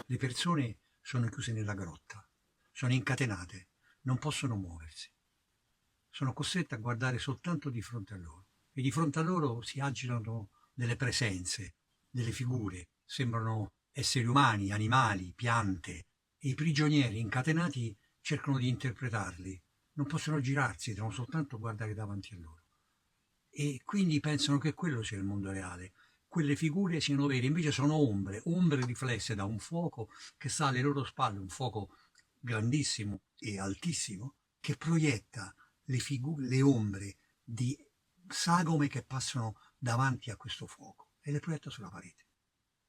Le persone sono chiuse nella grotta, sono incatenate, non possono muoversi, sono costrette a guardare soltanto di fronte a loro e di fronte a loro si agitano delle presenze, delle figure, sembrano esseri umani, animali, piante e i prigionieri incatenati cercano di interpretarli, non possono girarsi, devono soltanto guardare davanti a loro e quindi pensano che quello sia il mondo reale. Quelle figure siano vere, invece sono ombre, ombre riflesse da un fuoco che sta alle loro spalle, un fuoco grandissimo e altissimo, che proietta le ombre di sagome che passano davanti a questo fuoco e le proietta sulla parete.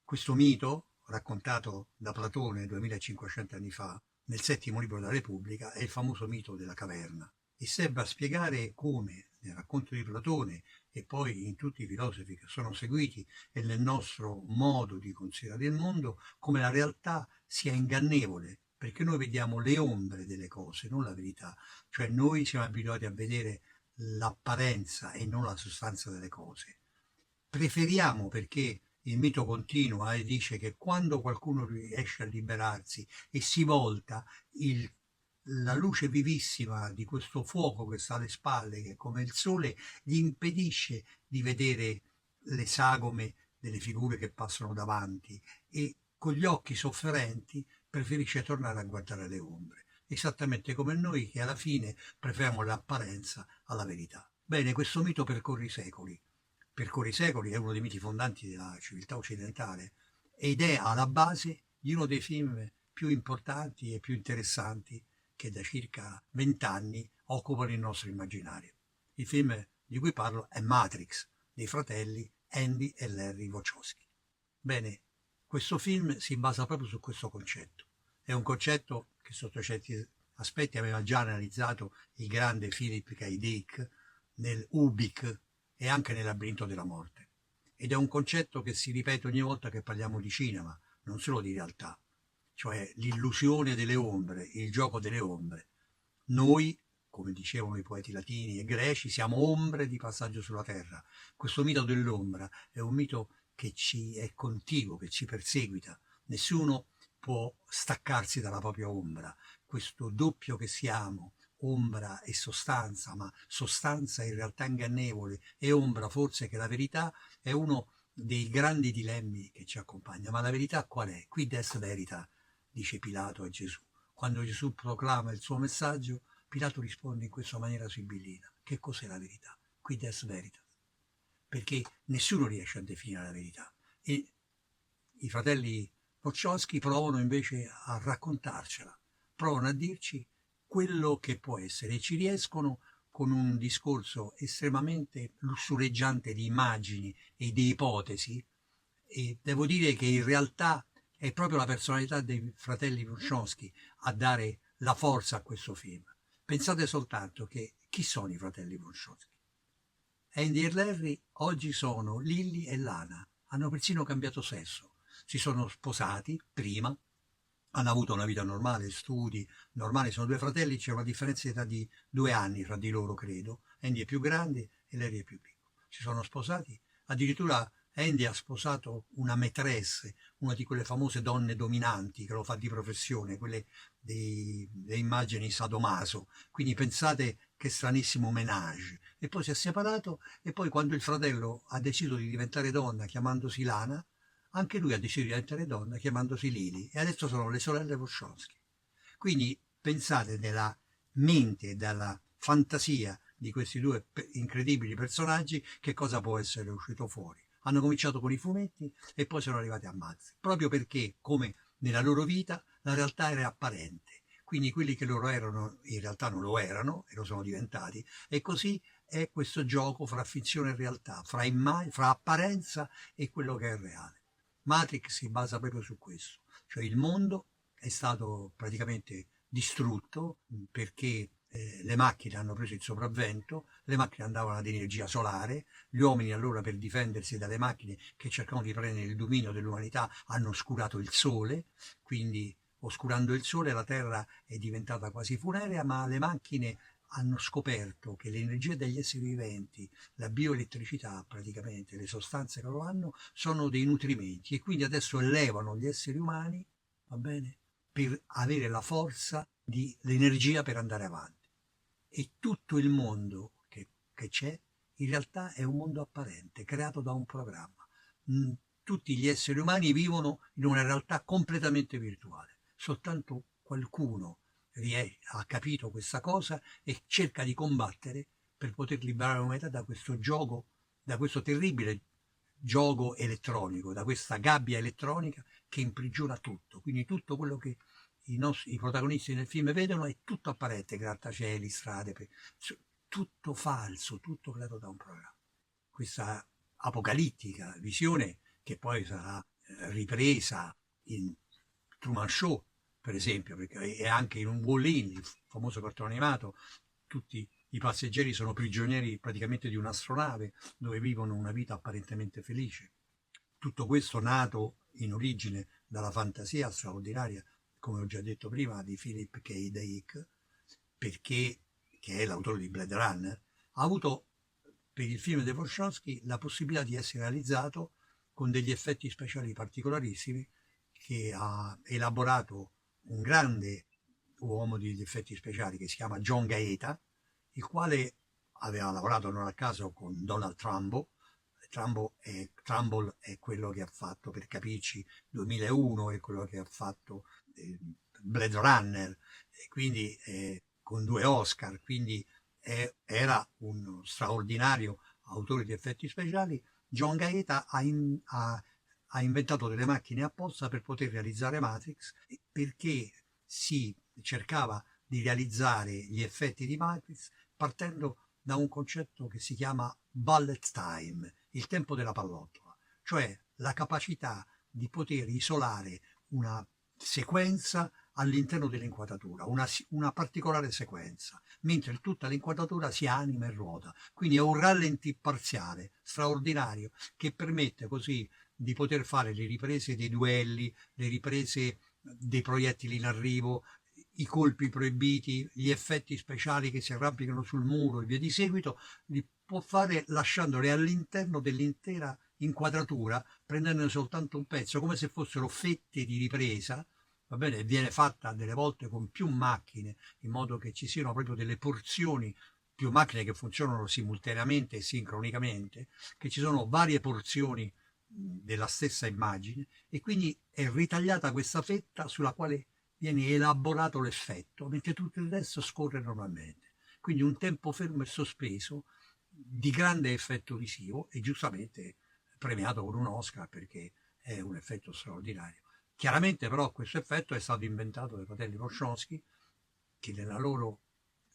Questo mito, raccontato da Platone 2500 anni fa, nel settimo libro della Repubblica, è il famoso mito della caverna e serve a spiegare come nel racconto di Platone e poi in tutti i filosofi che sono seguiti e nel nostro modo di considerare il mondo, come la realtà sia ingannevole, perché noi vediamo le ombre delle cose, non la verità, cioè noi siamo abituati a vedere l'apparenza e non la sostanza delle cose. Preferiamo perché il mito continua e dice che quando qualcuno riesce a liberarsi e si volta il la luce vivissima di questo fuoco che sta alle spalle, che è come il sole, gli impedisce di vedere le sagome delle figure che passano davanti e con gli occhi sofferenti preferisce tornare a guardare le ombre, esattamente come noi che alla fine preferiamo l'apparenza alla verità. Bene, questo mito percorre i secoli, è uno dei miti fondanti della civiltà occidentale ed è alla base di uno dei film più importanti e più interessanti che da circa 20 anni occupano il nostro immaginario. Il film di cui parlo è Matrix, dei fratelli Andy e Larry Wachowski. Bene, questo film si basa proprio su questo concetto. È un concetto che sotto certi aspetti aveva già analizzato il grande Philip K. Dick nel Ubik e anche nel Labirinto della Morte. Ed è un concetto che si ripete ogni volta che parliamo di cinema, non solo di realtà, cioè l'illusione delle ombre, il gioco delle ombre. Noi, come dicevano i poeti latini e greci, siamo ombre di passaggio sulla terra. Questo mito dell'ombra è un mito che ci è contiguo, che ci perseguita. Nessuno può staccarsi dalla propria ombra. Questo doppio che siamo, ombra e sostanza, ma sostanza in realtà ingannevole e ombra forse che la verità, è uno dei grandi dilemmi che ci accompagna. Ma la verità qual è? Quid est verita, dice Pilato a Gesù. Quando Gesù proclama il suo messaggio, Pilato risponde in questa maniera sibillina. Che cos'è la verità? Quid est veritas. Perché nessuno riesce a definire la verità. E i fratelli Wachowski provano invece a raccontarcela, provano a dirci quello che può essere e ci riescono con un discorso estremamente lussureggiante di immagini e di ipotesi e devo dire che in realtà è proprio la personalità dei fratelli Wachowski a dare la forza a questo film. Pensate soltanto che chi sono i fratelli Wachowski? Andy e Larry oggi sono Lily e Lana, hanno persino cambiato sesso, si sono sposati prima, hanno avuto una vita normale, studi normali, sono due fratelli, c'è una differenza di età di 2 anni fra di loro credo, Andy è più grande e Larry è più piccolo, si sono sposati, addirittura Andy ha sposato una maîtresse, una di quelle famose donne dominanti che lo fa di professione, quelle delle immagini sadomaso, quindi pensate che stranissimo menage. E poi si è separato e poi quando il fratello ha deciso di diventare donna chiamandosi Lana, anche lui ha deciso di diventare donna chiamandosi Lily e adesso sono le sorelle Wachowski. Quindi pensate nella mente e dalla fantasia di questi due incredibili personaggi che cosa può essere uscito fuori. Hanno cominciato con i fumetti e poi sono arrivati a Mazzi, proprio perché, come nella loro vita, la realtà era apparente. Quindi quelli che loro erano in realtà non lo erano e lo sono diventati. E così è questo gioco fra finzione e realtà, fra apparenza e quello che è reale. Matrix si basa proprio su questo, cioè il mondo è stato praticamente distrutto perché le macchine hanno preso il sopravvento, le macchine andavano ad energia solare, gli uomini allora per difendersi dalle macchine che cercavano di prendere il dominio dell'umanità hanno oscurato il sole, quindi oscurando il sole la Terra è diventata quasi funerea, ma le macchine hanno scoperto che l'energia degli esseri viventi, la bioelettricità praticamente, le sostanze che loro hanno, sono dei nutrimenti e quindi adesso elevano gli esseri umani va bene? Per avere la forza, l'energia per andare avanti. E tutto il mondo che c'è, in realtà è un mondo apparente, creato da un programma. Mm, Tutti gli esseri umani vivono in una realtà completamente virtuale. Soltanto qualcuno ha capito questa cosa e cerca di combattere per poter liberare l'umanità da questo gioco, da questo terribile gioco elettronico, da questa gabbia elettronica che imprigiona tutto. Quindi tutto quello che i protagonisti del film vedono è tutto apparente, grattacieli, strade, tutto falso, tutto creato da un programma. Questa apocalittica visione che poi sarà ripresa in Truman Show, per esempio, perché è anche in un Wall-E, il famoso cartone animato, tutti i passeggeri sono prigionieri praticamente di un'astronave dove vivono una vita apparentemente felice. Tutto questo nato in origine dalla fantasia straordinaria, come ho già detto prima, di Philip K. Dick, perché, che è l'autore di Blade Runner, ha avuto per il film dei Wachowski la possibilità di essere realizzato con degli effetti speciali particolarissimi che ha elaborato un grande uomo degli effetti speciali che si chiama John Gaeta, il quale aveva lavorato non a caso con Donald Trumbo. Trumbull è quello che ha fatto, per capirci, 2001, è quello che ha fatto Blade Runner, e quindi con 2 Oscar, quindi era un straordinario autore di effetti speciali. John Gaeta ha inventato delle macchine apposta per poter realizzare Matrix, perché si cercava di realizzare gli effetti di Matrix partendo da un concetto che si chiama bullet time, il tempo della pallottola, cioè la capacità di poter isolare una sequenza all'interno dell'inquadratura, una particolare sequenza, mentre tutta l'inquadratura si anima e ruota. Quindi è un rallenti parziale, straordinario, che permette così di poter fare le riprese dei duelli, le riprese dei proiettili in arrivo, i colpi proibiti, gli effetti speciali che si arrampicano sul muro e via di seguito, li può fare lasciandoli all'interno dell'intera inquadratura, prendendone soltanto un pezzo, come se fossero fette di ripresa, va bene? Viene fatta delle volte con più macchine, in modo che ci siano proprio delle porzioni, più macchine che funzionano simultaneamente e sincronicamente, che ci sono varie porzioni della stessa immagine e quindi è ritagliata questa fetta sulla quale viene elaborato l'effetto, mentre tutto il resto scorre normalmente. Quindi un tempo fermo e sospeso di grande effetto visivo e giustamente premiato con un Oscar perché è un effetto straordinario. Chiaramente però questo effetto è stato inventato dai fratelli Wachowski che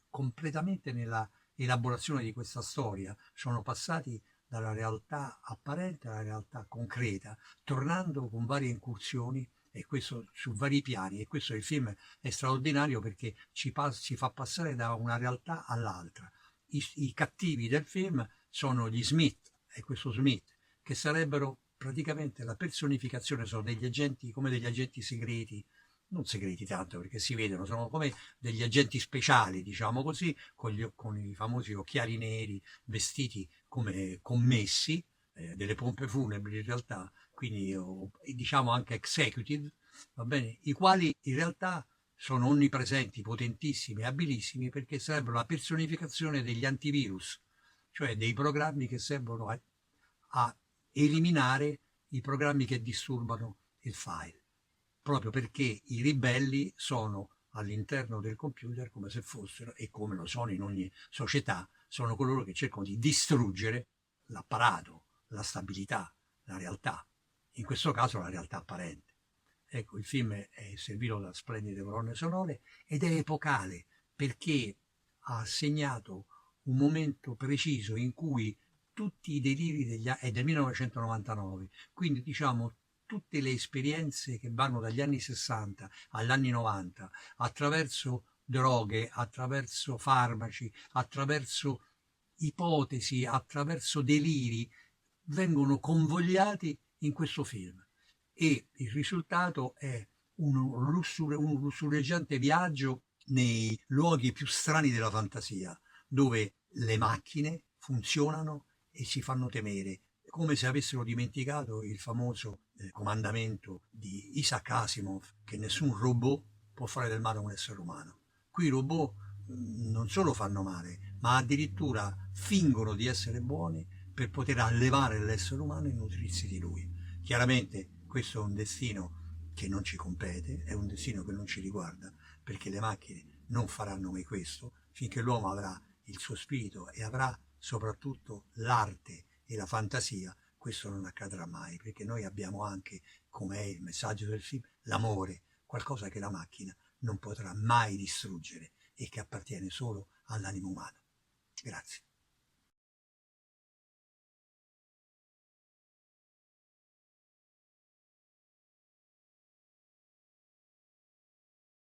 completamente nella elaborazione di questa storia sono passati dalla realtà apparente alla realtà concreta, tornando con varie incursioni e questo su vari piani, e questo il film è straordinario perché ci fa passare da una realtà all'altra. I cattivi del film sono gli Smith e questo Smith, che sarebbero praticamente la personificazione, sono degli agenti come degli agenti segreti, non segreti tanto perché si vedono, sono come degli agenti speciali, diciamo così, con i famosi occhiali neri, vestiti come commessi, delle pompe funebri in realtà, quindi diciamo anche executive, va bene, i quali in realtà sono onnipresenti, potentissimi, abilissimi perché sarebbero la personificazione degli antivirus, cioè dei programmi che servono a eliminare i programmi che disturbano il file, proprio perché i ribelli sono all'interno del computer come se fossero, e come lo sono in ogni società, sono coloro che cercano di distruggere l'apparato, la stabilità, la realtà, in questo caso la realtà apparente. Ecco, il film è servito da splendide colonne sonore ed è epocale perché ha segnato un momento preciso in cui tutti i deliri è del 1999, quindi diciamo tutte le esperienze che vanno dagli anni 60 agli anni 90 attraverso droghe, attraverso farmaci, attraverso ipotesi, attraverso deliri, vengono convogliati in questo film e il risultato è un lussureggiante viaggio nei luoghi più strani della fantasia, dove le macchine funzionano e ci fanno temere, come se avessero dimenticato il famoso comandamento di Isaac Asimov che nessun robot può fare del male a un essere umano. Qui i robot non solo fanno male, ma addirittura fingono di essere buoni per poter allevare l'essere umano e nutrirsi di lui. Chiaramente questo è un destino che non ci compete, è un destino che non ci riguarda, perché le macchine non faranno mai questo, finché l'uomo avrà il suo spirito e avrà soprattutto l'arte e la fantasia, questo non accadrà mai, perché noi abbiamo anche, come è il messaggio del film, l'amore, qualcosa che la macchina non potrà mai distruggere e che appartiene solo all'animo umano. Grazie.